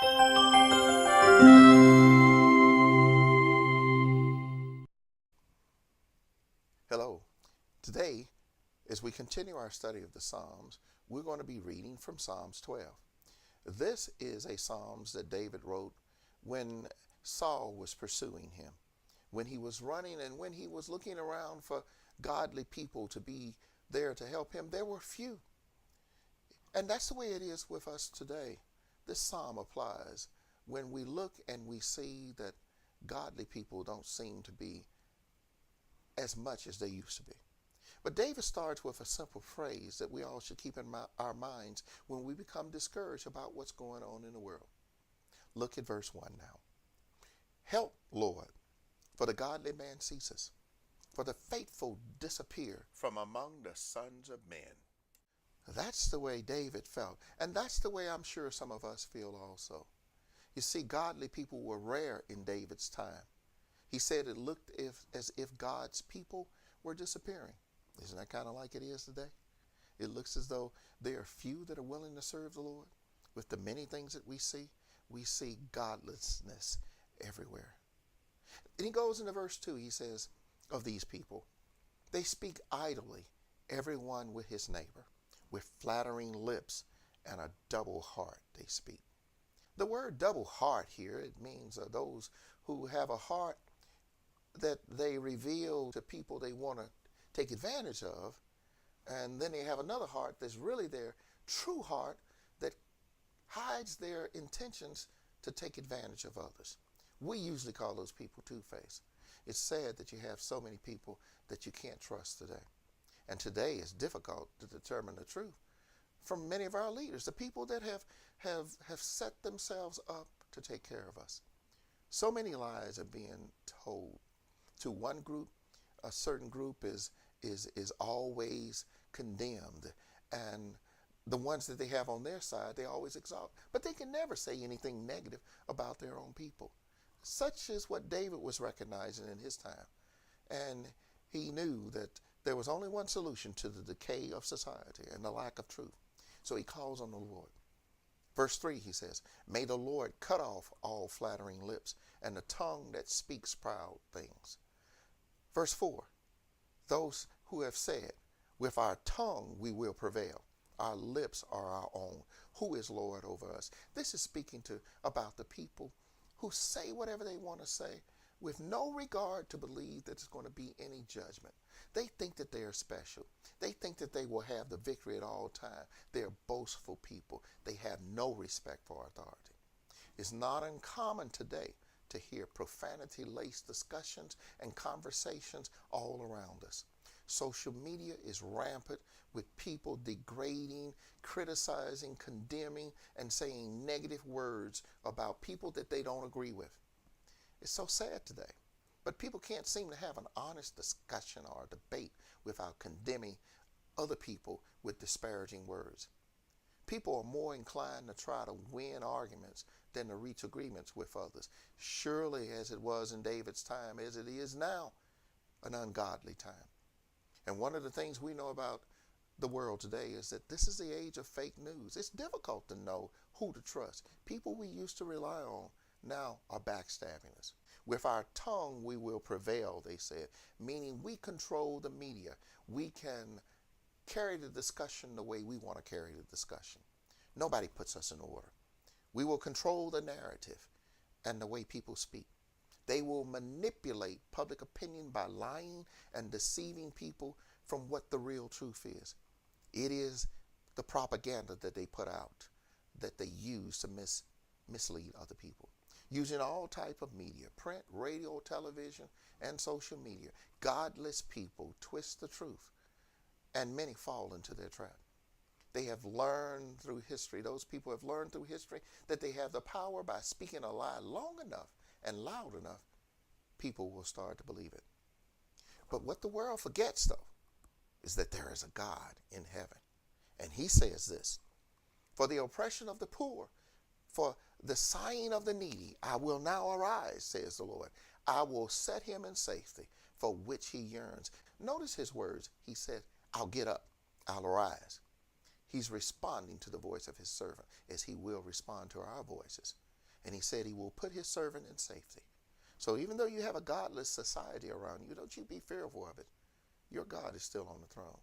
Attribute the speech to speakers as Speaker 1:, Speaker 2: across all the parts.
Speaker 1: Hello. Today, as we continue our study of the Psalms, we're going to be reading from Psalms 12. This is a Psalms that David wrote when Saul was pursuing him, when he was running and when he was looking around for godly people to be there to help him. There were few. And that's the way it is with us today. This psalm applies when we look and we see that godly people don't seem to be as much as they used to be. But David starts with a simple phrase that we all should keep in our minds when we become discouraged about what's going on in the world. Look at verse 1 now. Help, Lord, for the godly man ceases, for the faithful disappear from among the sons of men. That's the way David felt, and that's the way I'm sure some of us feel also. You see, godly people were rare in David's time. He said it looked as if God's people were disappearing. Isn't that kind of like it is today? It looks as though there are few that are willing to serve the Lord. With the many things that we see godlessness everywhere. And he goes into verse 2, he says, of these people, they speak idly, everyone with his neighbor, with flattering lips and a double heart they speak. The word double heart here, it means those who have a heart that they reveal to people they want to take advantage of, and then they have another heart that's really their true heart that hides their intentions to take advantage of others. We usually call those people two-faced. It's sad that you have so many people that you can't trust today. And today it's difficult to determine the truth from many of our leaders, the people that have set themselves up to take care of us. So many lies are being told. To one group, a certain group is always condemned, and the ones that they have on their side, they always exalt. But they can never say anything negative about their own people. Such is what David was recognizing in his time. And he knew that there was only one solution to the decay of society and the lack of truth. So he calls on the Lord. Verse 3, he says, may the Lord cut off all flattering lips and the tongue that speaks proud things. Verse 4, those who have said, with our tongue we will prevail. Our lips are our own. Who is Lord over us? This is speaking about the people who say whatever they want to say with no regard to believe that there's going to be any judgment. They think that they are special. They think that they will have the victory at all times. They're boastful people. They have no respect for authority. It's not uncommon today to hear profanity-laced discussions and conversations all around us. Social media is rampant with people degrading, criticizing, condemning, and saying negative words about people that they don't agree with. It's so sad today. But people can't seem to have an honest discussion or debate without condemning other people with disparaging words. People are more inclined to try to win arguments than to reach agreements with others. Surely, as it was in David's time, as it is now, an ungodly time. And one of the things we know about the world today is that this is the age of fake news. It's difficult to know who to trust. People we used to rely on now are backstabbing us. With our tongue we will prevail, they said, meaning we control the media. We can carry the discussion the way we want to carry the discussion. Nobody puts us in order. We will control the narrative and the way people speak. They will manipulate public opinion by lying and deceiving people from what the real truth is. It is the propaganda that they put out, that they use to mislead other people. Using all type of media, print, radio, television, and social media, godless people twist the truth, and many fall into their trap. They have learned through history, those people have learned through history that they have the power by speaking a lie long enough and loud enough, people will start to believe it. But what the world forgets, though, is that there is a God in heaven. And he says this, for the oppression of the poor, for the sighing of the needy, I will now arise, says the Lord. I will set him in safety, for which he yearns. Notice his words. He said, I'll get up, I'll arise. He's responding to the voice of his servant, as he will respond to our voices. And he said he will put his servant in safety. So even though you have a godless society around you, don't you be fearful of it. Your God is still on the throne.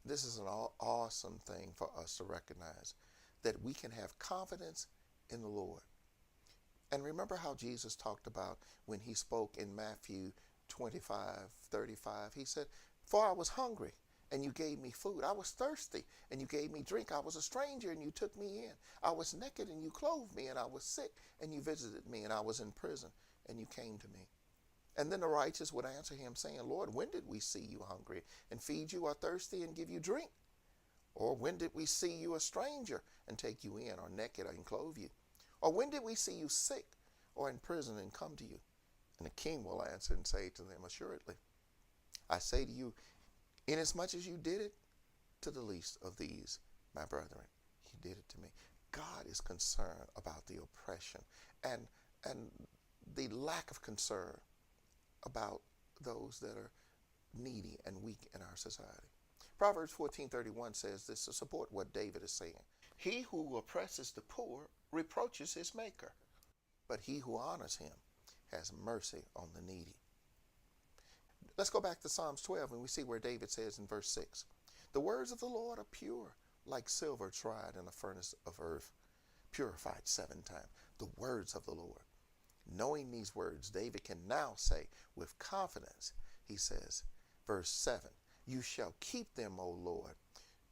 Speaker 1: This is an awesome thing for us to recognize, that we can have confidence in the Lord. And remember how Jesus talked about when he spoke in Matthew 25:35. He said, "For I was hungry, and you gave me food. I was thirsty, and you gave me drink. I was a stranger, and you took me in. I was naked, and you clothed me. And I was sick, and you visited me. And I was in prison, and you came to me." And then the righteous would answer him, saying, "Lord, when did we see you hungry and feed you, or thirsty and give you drink? Or when did we see you a stranger and take you in, or naked and clothe you? Or when did we see you sick or in prison and come to you?" And the king will answer and say to them, "Assuredly, I say to you, inasmuch as you did it to the least of these, my brethren, you did it to me." God is concerned about the oppression and the lack of concern about those that are needy and weak in our society. Proverbs 14:31 says this to support what David is saying. "He who oppresses the poor reproaches his maker, but he who honors him has mercy on the needy." Let's go back to Psalms 12 and we see where David says in verse 6, "The words of the Lord are pure, like silver tried in a furnace of earth, purified 7 times." The words of the Lord. Knowing these words, David can now say with confidence, he says, verse 7, "You shall keep them, O Lord.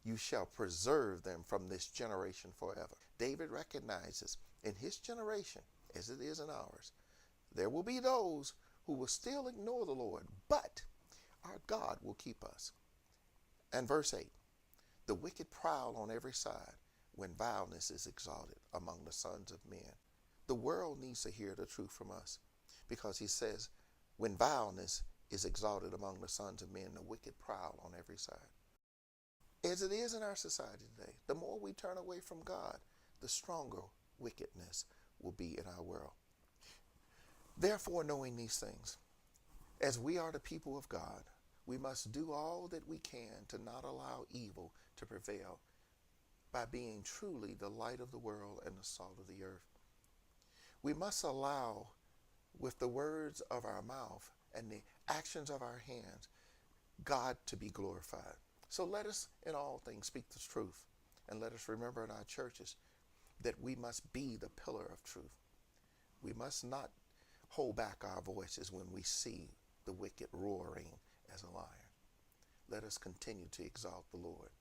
Speaker 1: You shall preserve them from this generation forever." David recognizes in his generation, as it is in ours, there will be those who will still ignore the Lord, but our God will keep us. And verse 8, "The wicked prowl on every side when vileness is exalted among the sons of men." The world needs to hear the truth from us, because he says, when vileness is exalted among the sons of men, the wicked prowl on every side. As it is in our society today, the more we turn away from God, the stronger wickedness will be in our world. Therefore, knowing these things, as we are the people of God, we must do all that we can to not allow evil to prevail by being truly the light of the world and the salt of the earth. We must allow, with the words of our mouth and the actions of our hands, God to be glorified. So let us in all things speak the truth, and let us remember in our churches that we must be the pillar of truth. We must not hold back our voices when we see the wicked roaring as a lion. Let us continue to exalt the Lord,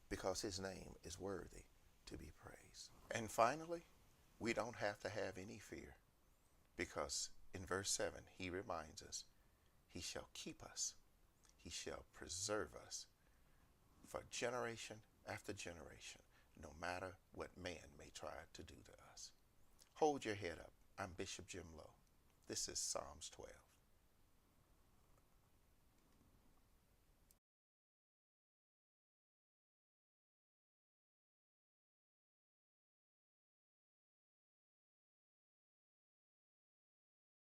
Speaker 1: because his name is worthy to be praised. And finally, we don't have to have any fear, because in verse 7, he reminds us, he shall keep us, he shall preserve us for generation after generation, no matter what man may try to do to us. Hold your head up. I'm Bishop Jim Lowe. This is Psalms 12.